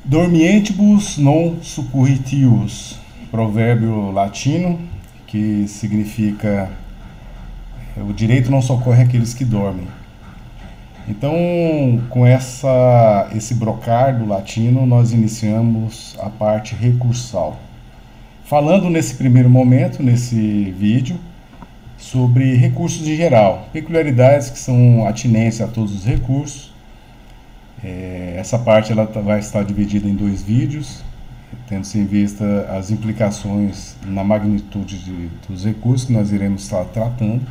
Dormientibus non succurritius, provérbio latino que significa o direito não socorre aqueles que dormem. Então, com esse brocardo latino, nós iniciamos a parte recursal. Falando nesse primeiro momento, nesse vídeo, sobre recursos em geral, peculiaridades que são atinentes a todos os recursos. Essa parte ela vai estar dividida em 2 vídeos, tendo-se em vista as implicações na magnitude dos recursos que nós iremos estar tratando.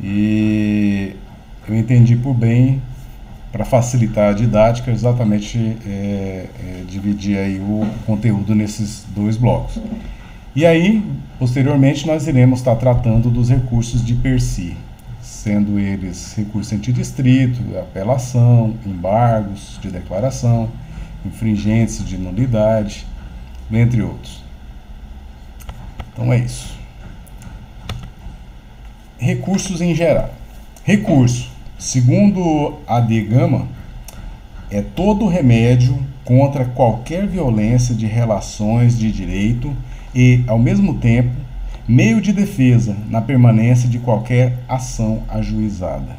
E eu entendi por bem, para facilitar a didática, exatamente dividir aí o conteúdo nesses 2 blocos. E aí, posteriormente, nós iremos estar tratando dos recursos de per si, sendo eles recursos antidistrito, apelação, embargos de declaração, infringentes de nulidade, entre outros. Então é isso. Recursos em geral. Recurso, segundo A.D. Gama, é todo remédio contra qualquer violência de relações de direito e, ao mesmo tempo, meio de defesa na permanência de qualquer ação ajuizada.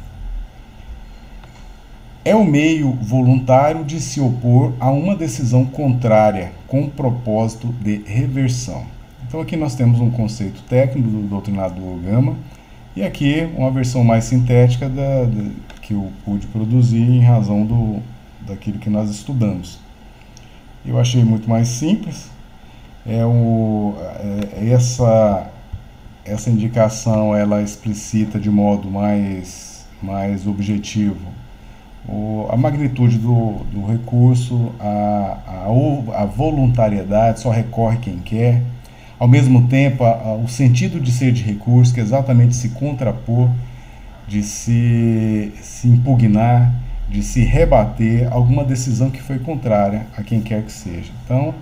É o meio voluntário de se opor a uma decisão contrária com o propósito de reversão. Então aqui nós temos um conceito técnico do doutrinador Gama e aqui uma versão mais sintética que eu pude produzir em razão daquilo que nós estudamos. Eu achei muito mais simples. Essa indicação ela explicita de modo mais objetivo a magnitude do recurso, a voluntariedade, só recorre quem quer. Ao mesmo tempo, o sentido de ser de recurso, que é exatamente se contrapor, de se impugnar, de se rebater alguma decisão que foi contrária a quem quer que seja. Então,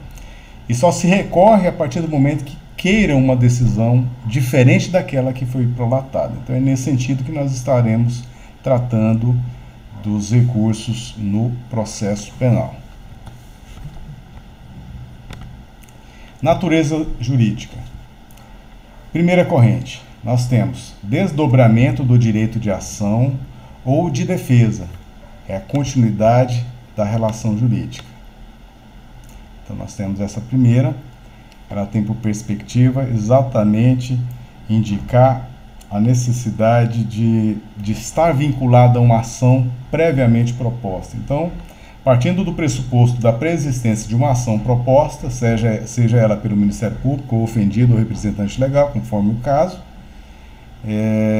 e só se recorre a partir do momento que queira uma decisão diferente daquela que foi prolatada. Então é nesse sentido que nós estaremos tratando dos recursos no processo penal. Natureza jurídica. Primeira corrente, nós temos desdobramento do direito de ação ou de defesa. É a continuidade da relação jurídica. Então nós temos essa primeira, ela tem por perspectiva exatamente indicar a necessidade de estar vinculada a uma ação previamente proposta. Então, partindo do pressuposto da preexistência de uma ação proposta, seja ela pelo Ministério Público, ou ofendido, ou representante legal, conforme o caso,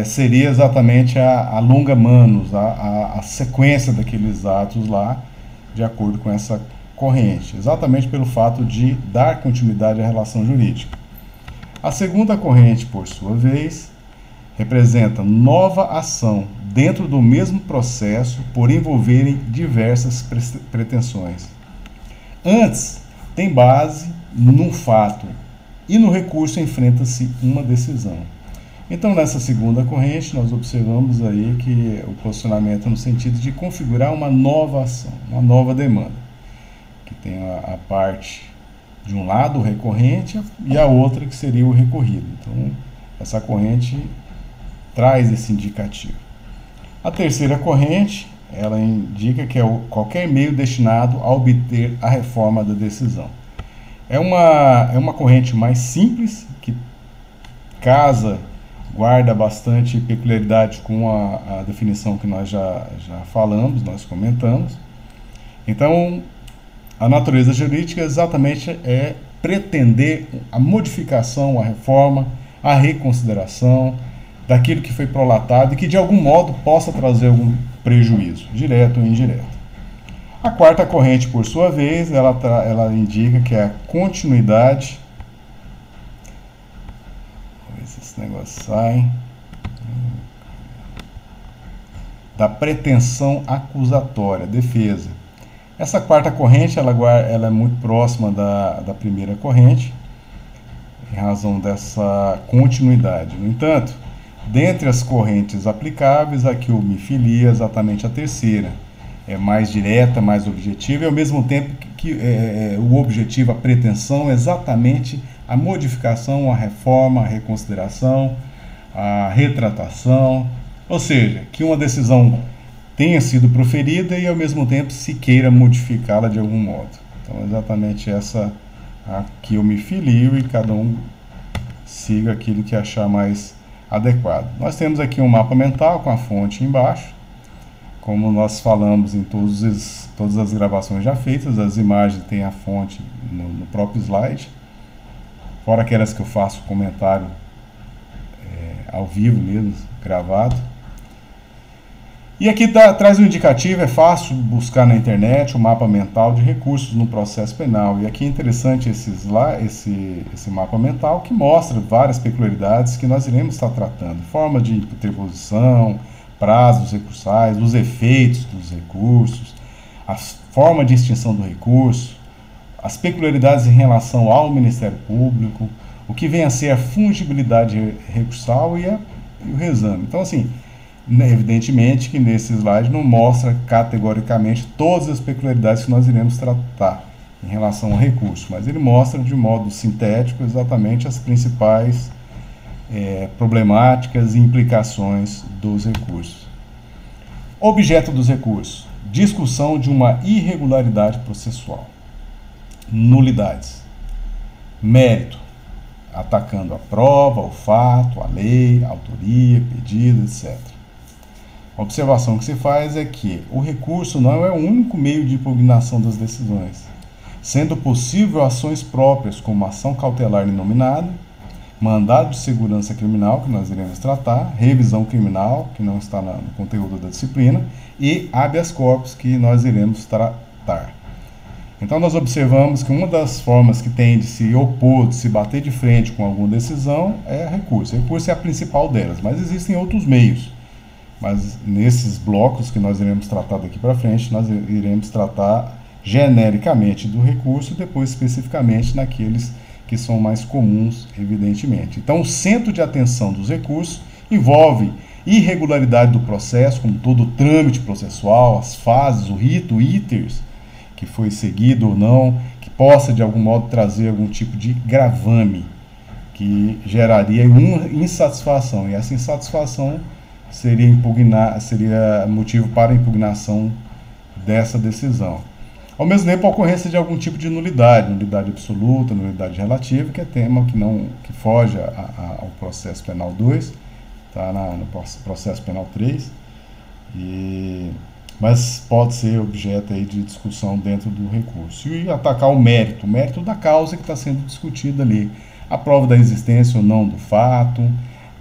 seria exatamente a longa manus, a sequência daqueles atos lá, de acordo com essa corrente, exatamente pelo fato de dar continuidade à relação jurídica. A segunda corrente, por sua vez, representa nova ação dentro do mesmo processo por envolverem diversas pretensões. Antes, tem base num fato e no recurso enfrenta-se uma decisão. Então, nessa segunda corrente, nós observamos aí que o posicionamento no sentido de configurar uma nova ação, uma nova demanda, que tem a parte de um lado o recorrente e a outra que seria o recorrido. Então, essa corrente traz esse indicativo. A terceira corrente, ela indica que é qualquer meio destinado a obter a reforma da decisão. É uma corrente mais simples, que guarda bastante peculiaridade com a definição que nós já falamos, nós comentamos. Então, a natureza jurídica exatamente é pretender a modificação, a reforma, a reconsideração daquilo que foi prolatado e que de algum modo possa trazer algum prejuízo, direto ou indireto. A quarta corrente, por sua vez, ela indica que é a continuidade. Vamos ver se esse negócio sai. Da pretensão acusatória, defesa. Essa quarta corrente ela é muito próxima da primeira corrente, em razão dessa continuidade. No entanto, dentre as correntes aplicáveis, a que eu me filia exatamente a terceira, mais direta, mais objetiva, e ao mesmo tempo que o objetivo, a pretensão é exatamente a modificação, a reforma, a reconsideração, a retratação, ou seja, que uma decisão tenha sido proferida e ao mesmo tempo se queira modificá-la de algum modo. Então, exatamente essa a que eu me filio, e cada um siga aquilo que achar mais adequado. Nós temos aqui um mapa mental com a fonte embaixo. Como nós falamos em todas as gravações já feitas, as imagens têm a fonte no próprio slide, fora aquelas que eu faço comentário ao vivo mesmo, gravado. E aqui traz um indicativo, é fácil buscar na internet o mapa mental de recursos no processo penal. E aqui é interessante esse mapa mental que mostra várias peculiaridades que nós iremos estar tratando. Forma de interposição, prazos recursais, os efeitos dos recursos, a forma de extinção do recurso, as peculiaridades em relação ao Ministério Público, o que vem a ser a fungibilidade recursal e o reexame. Então, assim, evidentemente que nesse slide não mostra categoricamente todas as peculiaridades que nós iremos tratar em relação ao recurso, mas ele mostra de modo sintético exatamente as principais problemáticas e implicações dos recursos. Objeto dos recursos: discussão de uma irregularidade processual. Nulidades. Mérito: atacando a prova, o fato, a lei, a autoria, pedido, etc. A observação que se faz é que o recurso não é o único meio de impugnação das decisões, sendo possível ações próprias, como ação cautelar inominada, mandado de segurança criminal, que nós iremos tratar, revisão criminal, que não está no conteúdo da disciplina, e habeas corpus, que nós iremos tratar. Então, nós observamos que uma das formas que tem de se opor, de se bater de frente com alguma decisão, é recurso. O recurso é a principal delas, mas existem outros meios. Mas nesses blocos que nós iremos tratar daqui para frente, nós iremos tratar genericamente do recurso e depois especificamente naqueles que são mais comuns, evidentemente. Então, o centro de atenção dos recursos envolve irregularidade do processo, como todo o trâmite processual, as fases, o rito, o iteres, que foi seguido ou não, que possa de algum modo trazer algum tipo de gravame, que geraria uma insatisfação, e essa insatisfação seria motivo para a impugnação dessa decisão. Ao mesmo tempo, a ocorrência de algum tipo de nulidade, nulidade absoluta, nulidade relativa, que é tema que foge ao processo penal 2, está no processo penal 3, mas pode ser objeto aí de discussão dentro do recurso. E atacar o mérito da causa que está sendo discutida ali, a prova da existência ou não do fato,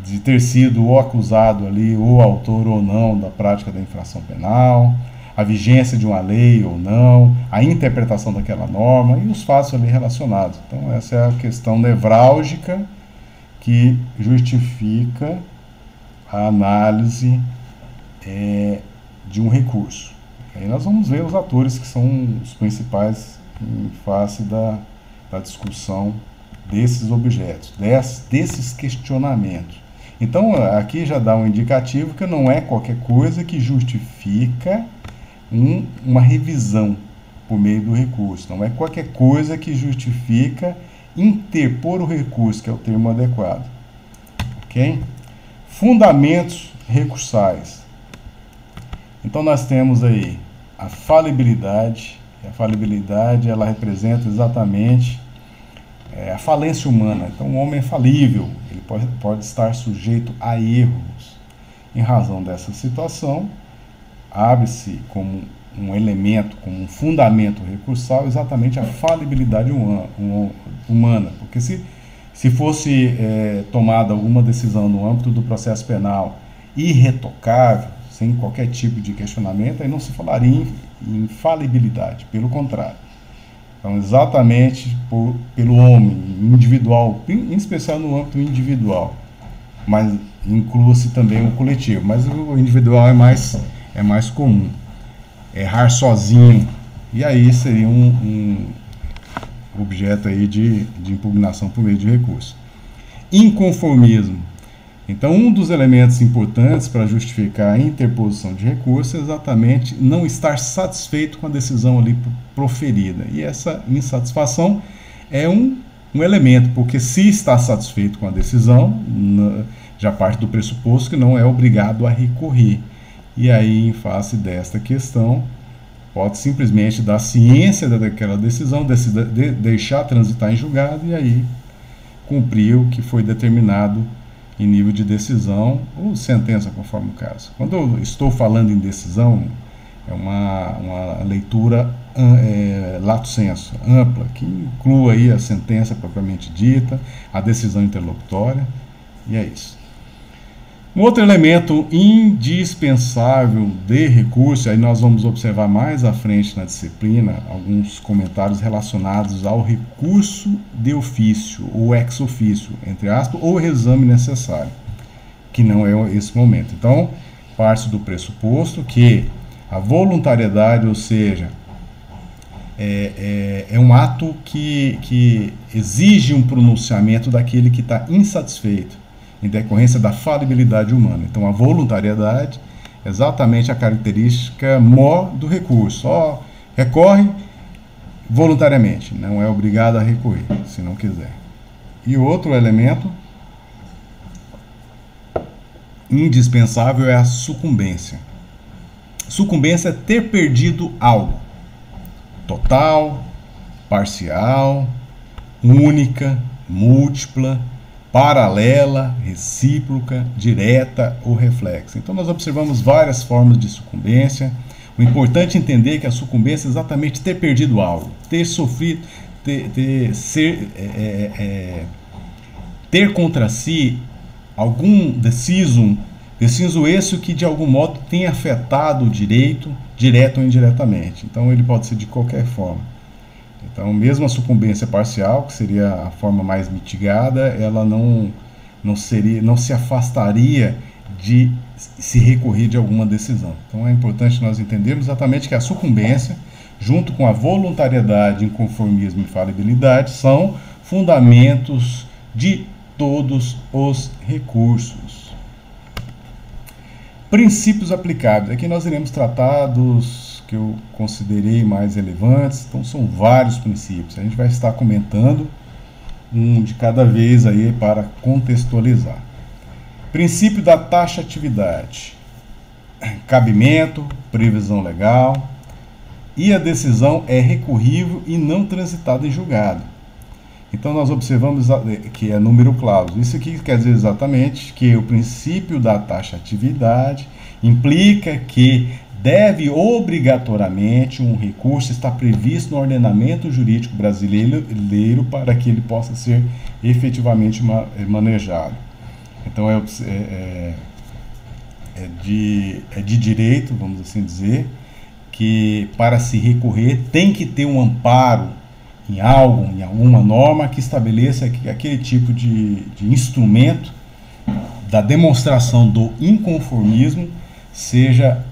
de ter sido o acusado ali, o autor ou não da prática da infração penal, a vigência de uma lei ou não, a interpretação daquela norma e os fatos ali relacionados. Então, essa é a questão nevrálgica que justifica a análise de um recurso. Aí nós vamos ver os atores que são os principais em face da discussão desses objetos, desses questionamentos. Então, aqui já dá um indicativo que não é qualquer coisa que justifica uma revisão por meio do recurso. Não é qualquer coisa que justifica interpor o recurso, que é o termo adequado. Ok? Fundamentos recursais. Então, nós temos aí a falibilidade. A falibilidade, ela representa exatamente a falência humana. Então, o homem é falível, ele pode estar sujeito a erros. Em razão dessa situação, abre-se como um elemento, como um fundamento recursal, exatamente a falibilidade humana. Porque se fosse tomada alguma decisão no âmbito do processo penal irretocável, sem qualquer tipo de questionamento, aí não se falaria em falibilidade, pelo contrário. Então, exatamente pelo homem individual, em especial no âmbito individual, mas inclua-se também o coletivo, mas o individual é mais comum. Errar sozinho, e aí seria um objeto aí de impugnação por meio de recurso. Inconformismo. Então, um dos elementos importantes para justificar a interposição de recurso é exatamente não estar satisfeito com a decisão ali proferida. E essa insatisfação é um elemento, porque se está satisfeito com a decisão, já parte do pressuposto que não é obrigado a recorrer. E aí, em face desta questão, pode simplesmente dar ciência daquela decisão, deixar transitar em julgado e aí cumprir o que foi determinado em nível de decisão ou sentença, conforme o caso. Quando eu estou falando em decisão, é uma leitura lato sensu, ampla, que inclui aí a sentença propriamente dita, a decisão interlocutória, e é isso. Um outro elemento indispensável de recurso, aí nós vamos observar mais à frente na disciplina alguns comentários relacionados ao recurso de ofício, ou ex ofício, entre aspas, ou exame necessário, que não é esse momento. Então, parte do pressuposto que a voluntariedade, ou seja, é um ato que exige um pronunciamento daquele que está insatisfeito, em decorrência da falibilidade humana. Então, a voluntariedade é exatamente a característica maior do recurso. Só recorre voluntariamente, não é obrigado a recorrer, se não quiser. E outro elemento indispensável é a sucumbência. Sucumbência é ter perdido algo. Total, parcial, única, múltipla, paralela, recíproca, direta ou reflexa. Então nós observamos várias formas de sucumbência. O importante é entender que a sucumbência é exatamente ter perdido algo, ter sofrido, ter contra si algum decisum esse que de algum modo tem afetado o direito, direto ou indiretamente. Então ele pode ser de qualquer forma. Então, mesmo a sucumbência parcial, que seria a forma mais mitigada, ela não se afastaria de se recorrer de alguma decisão. Então, é importante nós entendermos exatamente que a sucumbência, junto com a voluntariedade, inconformismo e falibilidade, são fundamentos de todos os recursos. Princípios aplicáveis. Aqui nós iremos tratar dos que eu considerei mais relevantes. Então são vários princípios. A gente vai estar comentando um de cada vez aí para contextualizar. Princípio da taxatividade. Cabimento, previsão legal. E a decisão é recorrível e não transitada em julgado. Então nós observamos que é número clausus. Isso aqui quer dizer exatamente que o princípio da taxatividade implica que deve obrigatoriamente um recurso estar previsto no ordenamento jurídico brasileiro para que ele possa ser efetivamente manejado. Então é de direito, vamos assim dizer, que para se recorrer tem que ter um amparo em alguma norma que estabeleça que aquele tipo de instrumento da demonstração do inconformismo seja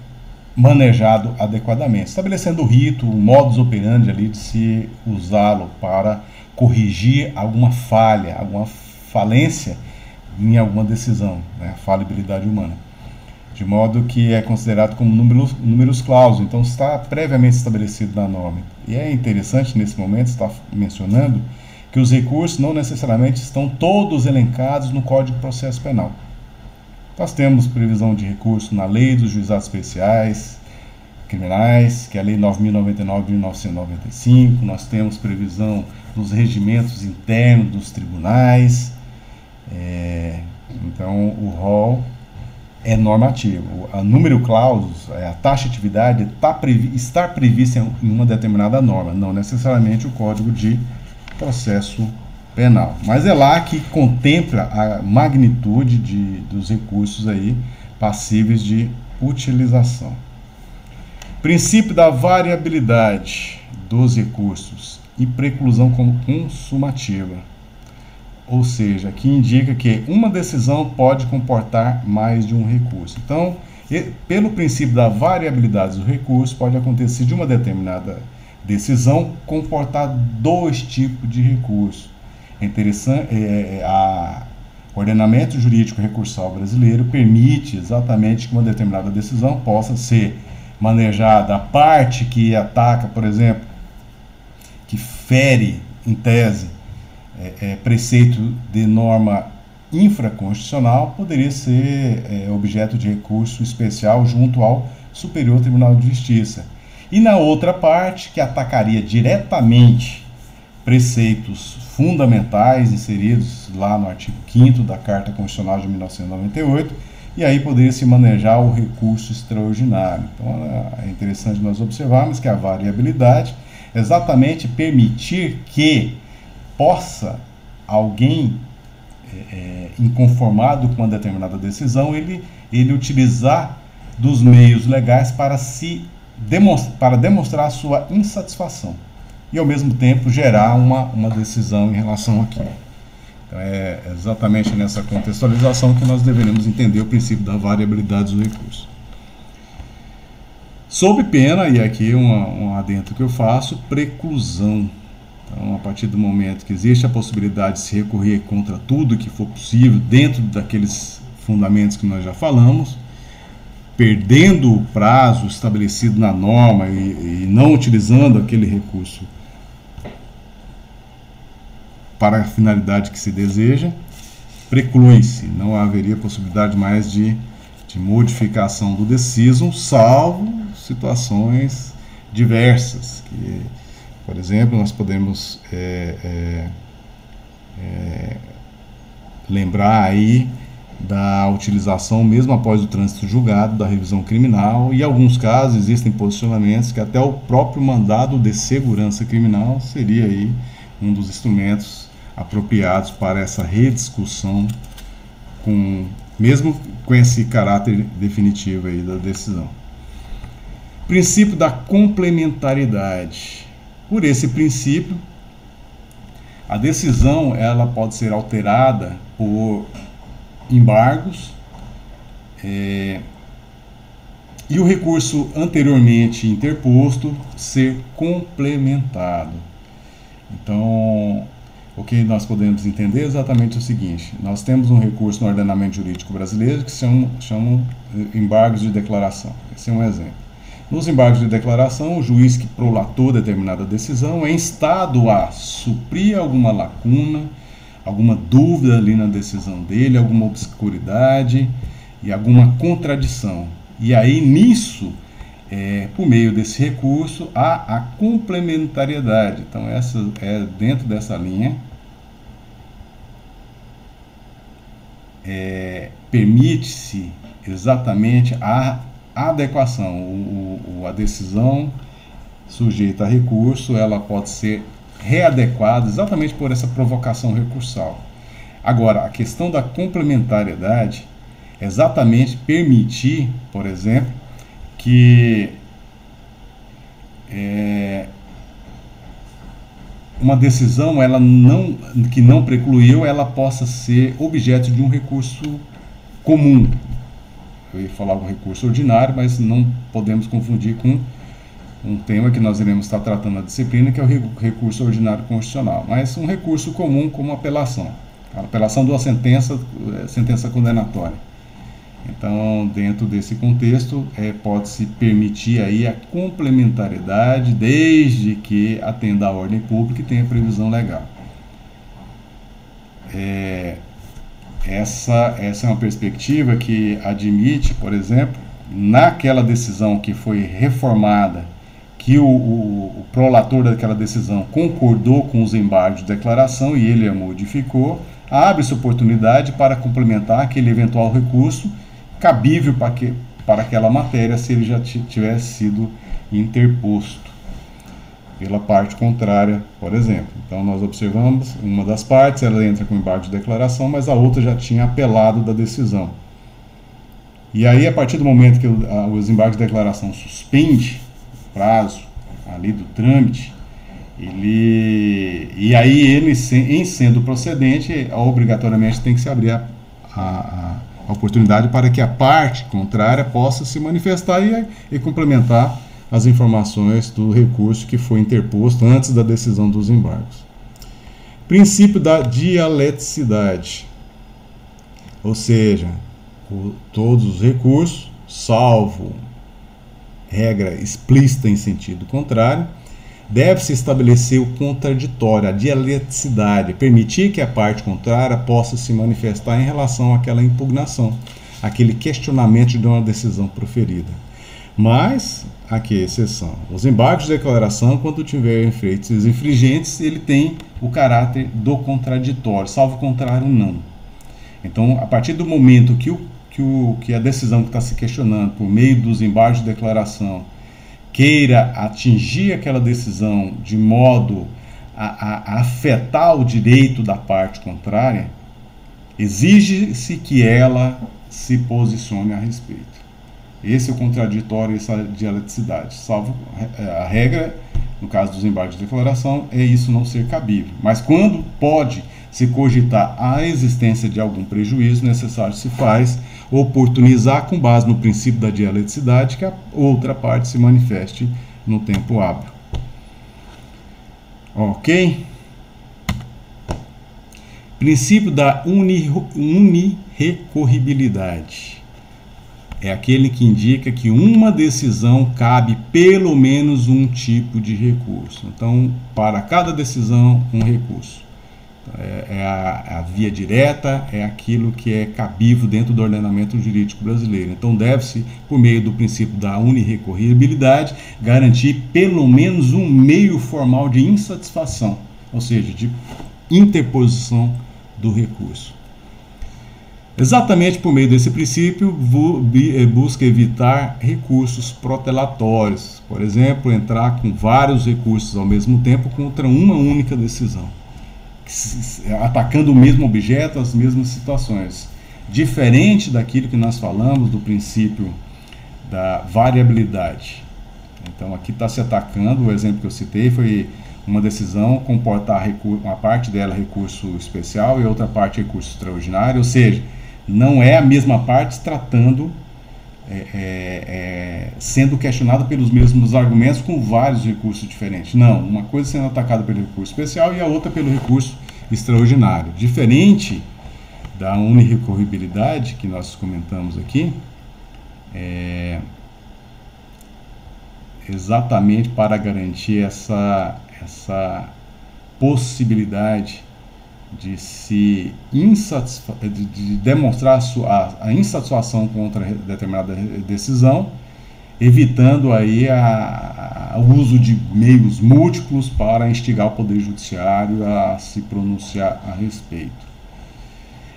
manejado adequadamente, estabelecendo o rito, o modus operandi ali de se usá-lo para corrigir alguma falha, alguma falência em alguma decisão, né, falibilidade humana, de modo que é considerado como números clausus, então está previamente estabelecido na norma. E é interessante nesse momento estar mencionando que os recursos não necessariamente estão todos elencados no Código de Processo Penal. Nós temos previsão de recurso na Lei dos Juizados Especiais Criminais, que é a Lei 9.099 de 1995, nós temos previsão nos regimentos internos dos tribunais, então o rol é normativo. A número clausus, a taxatividade, estar prevista em uma determinada norma, não necessariamente o Código de Processo Penal. Mas é lá que contempla a magnitude dos recursos aí passíveis de utilização. Princípio da variabilidade dos recursos e preclusão como consumativa. Ou seja, que indica que uma decisão pode comportar mais de um recurso. Então, pelo princípio da variabilidade dos recursos, pode acontecer de uma determinada decisão comportar dois tipos de recurso. É interessante, O ordenamento jurídico recursal brasileiro permite exatamente que uma determinada decisão possa ser manejada. A parte que ataca, por exemplo, que fere, em tese, preceito de norma infraconstitucional, poderia ser objeto de recurso especial junto ao Superior Tribunal de Justiça. E na outra parte, que atacaria diretamente preceitos fundamentais inseridos lá no artigo 5º da Carta Constitucional de 1998, e aí poderia se manejar o recurso extraordinário. Então é interessante nós observarmos que a variabilidade é exatamente permitir que possa alguém inconformado com uma determinada decisão, ele utilizar dos meios legais para demonstrar a sua insatisfação e ao mesmo tempo gerar uma decisão em relação àquilo. Então é exatamente nessa contextualização que nós deveremos entender o princípio da variabilidade do recurso. Sob pena, e aqui um adendo que eu faço, preclusão. Então, a partir do momento que existe a possibilidade de se recorrer contra tudo que for possível, dentro daqueles fundamentos que nós já falamos, perdendo o prazo estabelecido na norma e não utilizando aquele recurso para a finalidade que se deseja, preclui-se, não haveria possibilidade mais de modificação do decisum, salvo situações diversas, que, por exemplo, nós podemos lembrar aí da utilização, mesmo após o trânsito julgado, da revisão criminal, e em alguns casos existem posicionamentos que até o próprio mandado de segurança criminal seria aí um dos instrumentos apropriados para essa rediscussão, mesmo com esse caráter definitivo aí da decisão. Princípio da complementariedade. Por esse princípio, a decisão ela pode ser alterada por embargos e o recurso anteriormente interposto ser complementado. Então, o que nós podemos entender é exatamente o seguinte: nós temos um recurso no ordenamento jurídico brasileiro que se chamam embargos de declaração. Esse é um exemplo. Nos embargos de declaração, o juiz que prolatou determinada decisão é instado a suprir alguma lacuna, alguma dúvida ali na decisão dele, alguma obscuridade e alguma contradição. E aí, nisso, por meio desse recurso, há a complementariedade. Então, essa é dentro dessa linha. Permite-se exatamente a adequação. A decisão sujeita a recurso, ela pode ser readequada exatamente por essa provocação recursal. Agora, a questão da complementariedade é exatamente permitir, por exemplo, que uma decisão que não precluiu, ela possa ser objeto de um recurso comum. Eu ia falar um recurso ordinário, mas não podemos confundir com um tema que nós iremos estar tratando na disciplina, que é o recurso ordinário constitucional. Mas um recurso comum como apelação. A apelação de uma sentença condenatória. Então, dentro desse contexto, pode-se permitir aí a complementariedade, desde que atenda à ordem pública e tenha previsão legal. Essa é uma perspectiva que admite, por exemplo, naquela decisão que foi reformada, que o prolator daquela decisão concordou com os embargos de declaração e ele a modificou, abre-se oportunidade para complementar aquele eventual recurso cabível para aquela matéria, se ele já tivesse sido interposto pela parte contrária, por exemplo. Então, nós observamos, uma das partes, ela entra com embargo de declaração, mas a outra já tinha apelado da decisão. E aí, a partir do momento que os embargos de declaração suspende o prazo ali do trâmite, e aí ele, em sendo procedente, obrigatoriamente tem que se abrir a oportunidade para que a parte contrária possa se manifestar e complementar as informações do recurso que foi interposto antes da decisão dos embargos. Princípio da dialeticidade. ou seja, todos os recursos, salvo regra explícita em sentido contrário, deve-se estabelecer o contraditório, a dialeticidade, permitir que a parte contrária possa se manifestar em relação àquela impugnação, aquele questionamento de uma decisão proferida. Mas, aqui a exceção, os embargos de declaração, quando tiverem efeitos infringentes, ele tem o caráter do contraditório, salvo contrário, não. Então, a partir do momento que a decisão que está se questionando, por meio dos embargos de declaração, queira atingir aquela decisão de modo a afetar o direito da parte contrária, exige-se que ela se posicione a respeito. Esse é o contraditório, essa dialeticidade. Salvo a regra, no caso dos embargos de declaração, é isso não ser cabível. Mas quando pode se cogitar a existência de algum prejuízo, necessário se faz oportunizar com base no princípio da dialeticidade que a outra parte se manifeste no tempo hábil. Ok? Princípio da unirrecorribilidade. É aquele que indica que uma decisão cabe pelo menos um tipo de recurso. Então, para cada decisão, um recurso. A via direta, é aquilo que é cabível dentro do ordenamento jurídico brasileiro. Então, deve-se, por meio do princípio da unirrecorribilidade, garantir pelo menos um meio formal de insatisfação, ou seja, de interposição do recurso. Exatamente por meio desse princípio, busca evitar recursos protelatórios, por exemplo, entrar com vários recursos ao mesmo tempo contra uma única decisão, atacando o mesmo objeto, as mesmas situações. Diferente daquilo que nós falamos do princípio da variabilidade. Então, aqui está se atacando, o exemplo que eu citei foi uma decisão comportar uma parte dela recurso especial e outra parte recurso extraordinário, ou seja, não é a mesma parte tratando, sendo questionada pelos mesmos argumentos com vários recursos diferentes. Não, uma coisa sendo atacada pelo recurso especial e a outra pelo recurso extraordinário. Diferente da unirrecorribilidade que nós comentamos aqui, exatamente para garantir essa possibilidade de se de demonstrar a insatisfação contra determinada decisão, evitando aí o uso de meios múltiplos para instigar o Poder Judiciário a se pronunciar a respeito.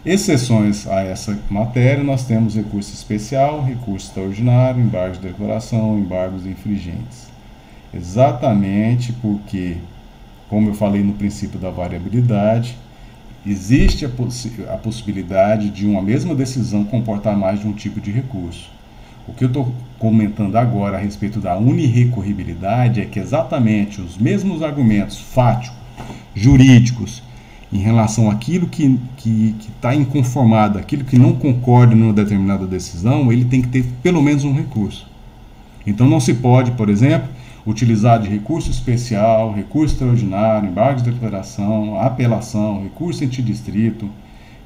Exceções a essa matéria, nós temos recurso especial, recurso extraordinário, embargos de declaração, embargos infringentes. Exatamente porque, como eu falei no princípio da variabilidade, existe a possibilidade de uma mesma decisão comportar mais de um tipo de recurso. O que eu estou comentando agora a respeito da unirrecorribilidade é que exatamente os mesmos argumentos fáticos, jurídicos, em relação àquilo que está inconformado, aquilo que não concorda numa determinada decisão, ele tem que ter pelo menos um recurso. Então não se pode, por exemplo, utilizar de recurso especial, recurso extraordinário, embargo de declaração, apelação, recurso antidistrito,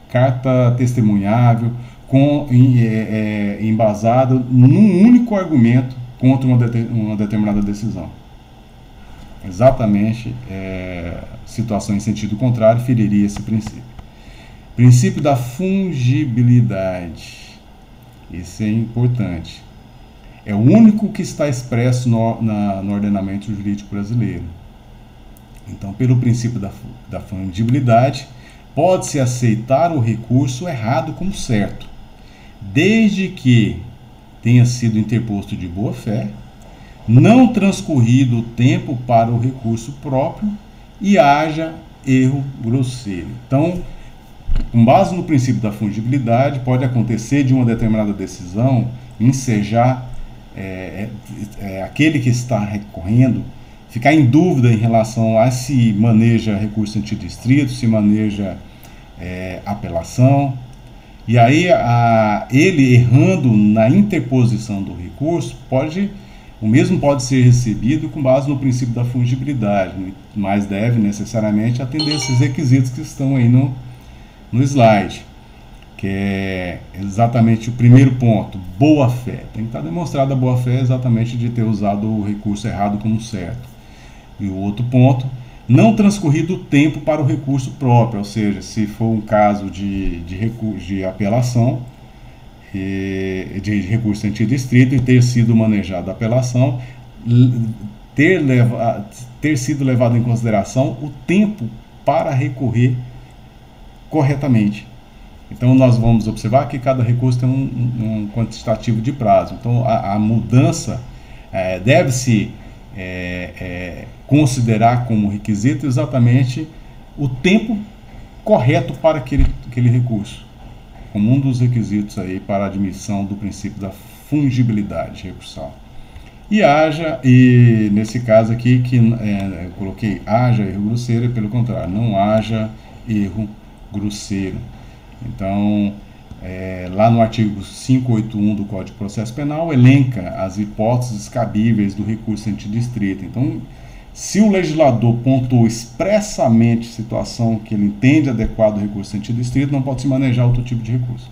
carta testemunhável, embasado num único argumento contra uma determinada decisão. Exatamente, situação em sentido contrário feriria esse princípio. Princípio da fungibilidade. Isso é importante. É o único que está expresso no ordenamento jurídico brasileiro. Então, pelo princípio da fungibilidade, pode-se aceitar o recurso errado como certo, desde que tenha sido interposto de boa fé, não transcorrido o tempo para o recurso próprio e haja erro grosseiro. Então, com base no princípio da fungibilidade, pode acontecer de uma determinada decisão ensejar aquele que está recorrendo, ficar em dúvida em relação a se maneja recurso antidistrito, se maneja apelação, e aí ele errando na interposição do recurso, o mesmo pode ser recebido com base no princípio da fungibilidade, mas deve necessariamente atender esses requisitos que estão aí no slide, que é exatamente o primeiro ponto, boa-fé. Tem que estar demonstrada a boa-fé exatamente de ter usado o recurso errado como certo. E o outro ponto, não transcorrido o tempo para o recurso próprio, ou seja, se for um caso de apelação, de recurso antidistrito e ter sido manejado a apelação, ter sido levado em consideração o tempo para recorrer corretamente. Então nós vamos observar que cada recurso tem um quantitativo de prazo. Então a mudança deve-se considerar como requisito exatamente o tempo correto para aquele recurso, como um dos requisitos aí para a admissão do princípio da fungibilidade recursal. E nesse caso aqui, eu coloquei haja erro grosseiro, e pelo contrário, não haja erro grosseiro. Então, lá no artigo 581 do Código de Processo Penal, elenca as hipóteses cabíveis do recurso antidistrito. Então, se o legislador pontuou expressamente situação que ele entende adequado ao recurso antidistrito, não pode se manejar outro tipo de recurso.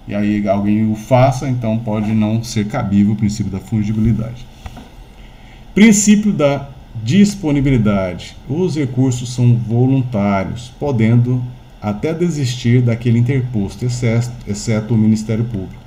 E aí alguém o faça, então pode não ser cabível o princípio da fungibilidade. Princípio da disponibilidade. Os recursos são voluntários, podendo até desistir daquele interposto, exceto o Ministério Público,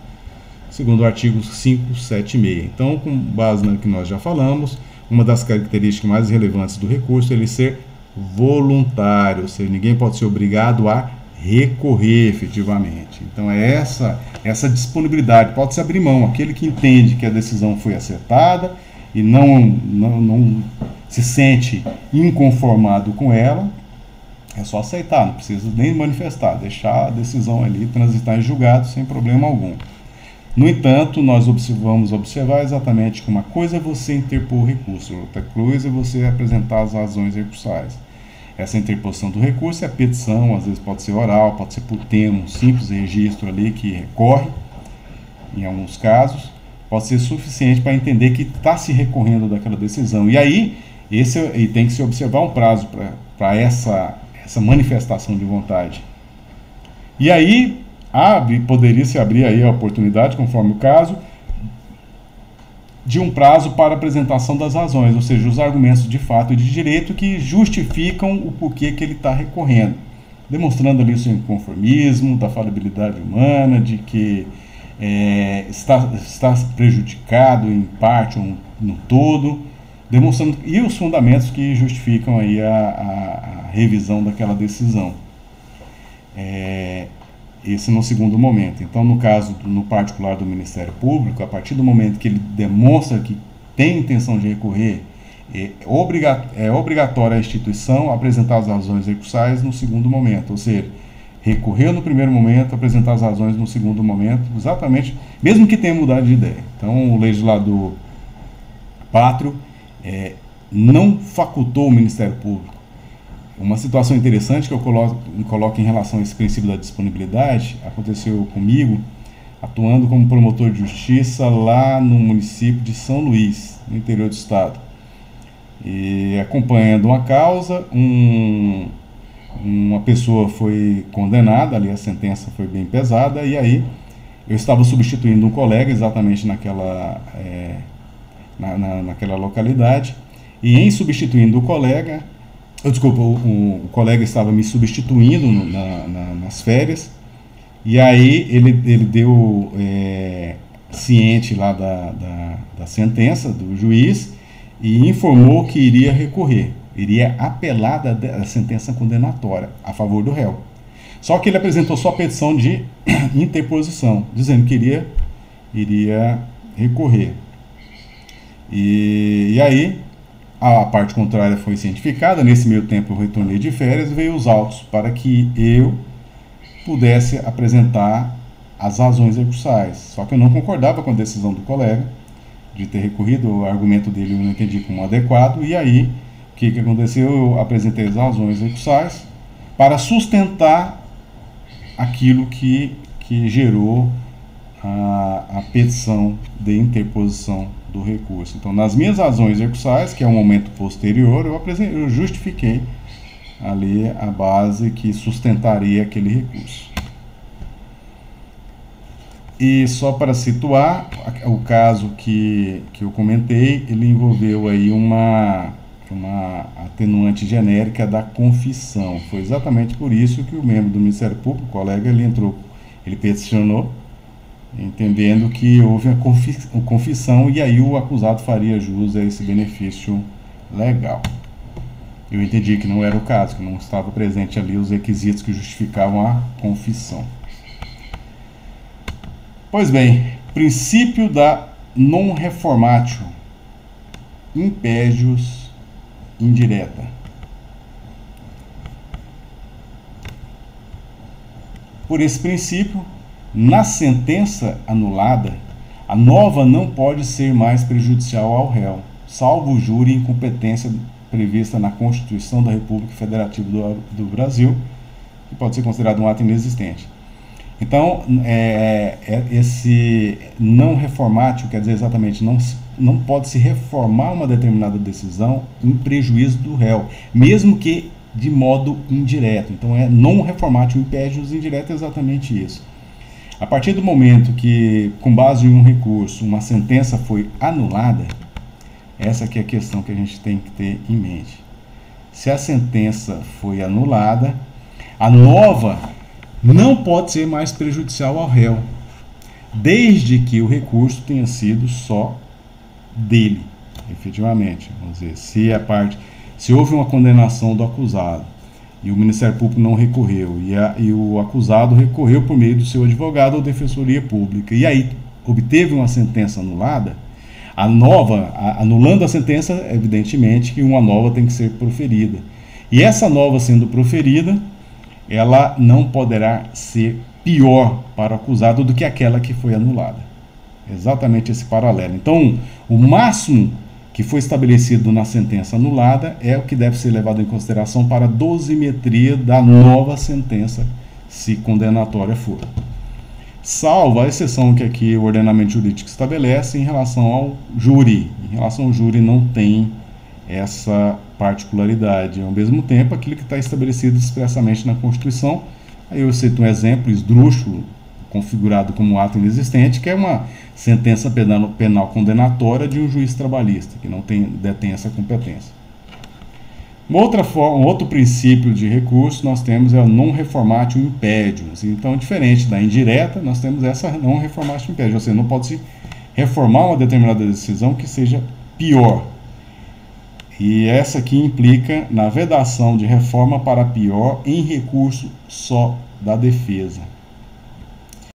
segundo o artigo 576. Então, com base no que nós já falamos, uma das características mais relevantes do recurso é ele ser voluntário, ou seja, ninguém pode ser obrigado a recorrer efetivamente. Então, essa disponibilidade, pode-se abrir mão, aquele que entende que a decisão foi acertada e não se sente inconformado com ela, é só aceitar, não precisa nem manifestar, deixar a decisão ali transitar em julgado sem problema algum. No entanto, nós vamos observar exatamente que uma coisa é você interpor o recurso, outra coisa é você apresentar as razões recursais. Essa interposição do recurso é a petição, às vezes pode ser oral, pode ser por termo, um simples registro ali que recorre, em alguns casos, pode ser suficiente para entender que está se recorrendo daquela decisão. E aí, tem que se observar um prazo para essa manifestação de vontade. E aí, poderia se abrir aí a oportunidade, conforme o caso, de um prazo para apresentação das razões, ou seja, os argumentos de fato e de direito que justificam o porquê que ele está recorrendo, demonstrando ali o seu inconformismo, da falibilidade humana, de que está prejudicado em parte ou no todo, demonstrando e os fundamentos que justificam aí a revisão daquela decisão. Esse no segundo momento. Então, no caso, no particular do Ministério Público, a partir do momento que ele demonstra que tem intenção de recorrer, é obrigatória a instituição apresentar as razões recursais no segundo momento, ou seja, recorreu no primeiro momento, apresentar as razões no segundo momento, exatamente, mesmo que tenha mudado de ideia. Então, o legislador pátrio não facultou o Ministério Público. Uma situação interessante que eu coloco em relação a esse princípio da disponibilidade aconteceu comigo, atuando como promotor de justiça lá no município de São Luís, no interior do estado. E acompanhando uma causa, uma pessoa foi condenada, ali a sentença foi bem pesada, e aí eu estava substituindo um colega exatamente naquela localidade, e em substituindo o colega, o colega estava me substituindo nas férias, e aí ele deu ciente lá da sentença do juiz e informou que iria recorrer, iria apelar da sentença condenatória a favor do réu. Só que ele apresentou só a petição de interposição, dizendo que iria recorrer. E aí a parte contrária foi cientificada. Nesse meio tempo eu retornei de férias e veio os autos para que eu pudesse apresentar as razões recursais. Só que eu não concordava com a decisão do colega de ter recorrido, o argumento dele eu não entendi como adequado, e aí o que aconteceu? Eu apresentei as razões recursais para sustentar aquilo que gerou a petição de interposição do recurso. Então, nas minhas razões recursais, que é um momento posterior, eu justifiquei ali a base que sustentaria aquele recurso. E só para situar, o caso que eu comentei, ele envolveu aí uma atenuante genérica da confissão. Foi exatamente por isso que o membro do Ministério Público, o colega, ele peticionou, entendendo que houve a confissão e aí o acusado faria jus a esse benefício legal. Eu entendi que não era o caso, que não estava presente ali os requisitos que justificavam a confissão. Pois bem, princípio da non reformatio impégios indireta. Por esse princípio, na sentença anulada, a nova não pode ser mais prejudicial ao réu, salvo o júri e incompetência prevista na Constituição da República Federativa do Brasil, que pode ser considerado um ato inexistente. Então, esse não reformatio quer dizer exatamente não pode se reformar uma determinada decisão em prejuízo do réu, mesmo que de modo indireto. Então, non reformatio impégios indireto é exatamente isso. A partir do momento que, com base em um recurso, uma sentença foi anulada, essa aqui é a questão que a gente tem que ter em mente. Se a sentença foi anulada, a nova não pode ser mais prejudicial ao réu, desde que o recurso tenha sido só dele, efetivamente. Vamos dizer, se houve uma condenação do acusado e o Ministério Público não recorreu e o acusado recorreu por meio do seu advogado ou defensoria pública e aí obteve uma sentença anulada, a nova, anulando a sentença, evidentemente que uma nova tem que ser proferida. E essa nova sendo proferida, ela não poderá ser pior para o acusado do que aquela que foi anulada. Exatamente esse paralelo. Então, o máximo que foi estabelecido na sentença anulada é o que deve ser levado em consideração para a dosimetria da nova sentença, se condenatória for. Salvo a exceção que aqui o ordenamento jurídico estabelece em relação ao júri. Em relação ao júri não tem essa particularidade. Ao mesmo tempo, aquilo que está estabelecido expressamente na Constituição, aí eu cito um exemplo esdrúxulo, configurado como ato inexistente, que é uma sentença penal condenatória de um juiz trabalhista, que não detém essa competência. Um outro princípio de recurso nós temos é o non reformatio impediens. Então, diferente da indireta, nós temos essa non reformatio impediens, ou seja, não pode se reformar uma determinada decisão que seja pior. E essa aqui implica na vedação de reforma para pior em recurso só da defesa.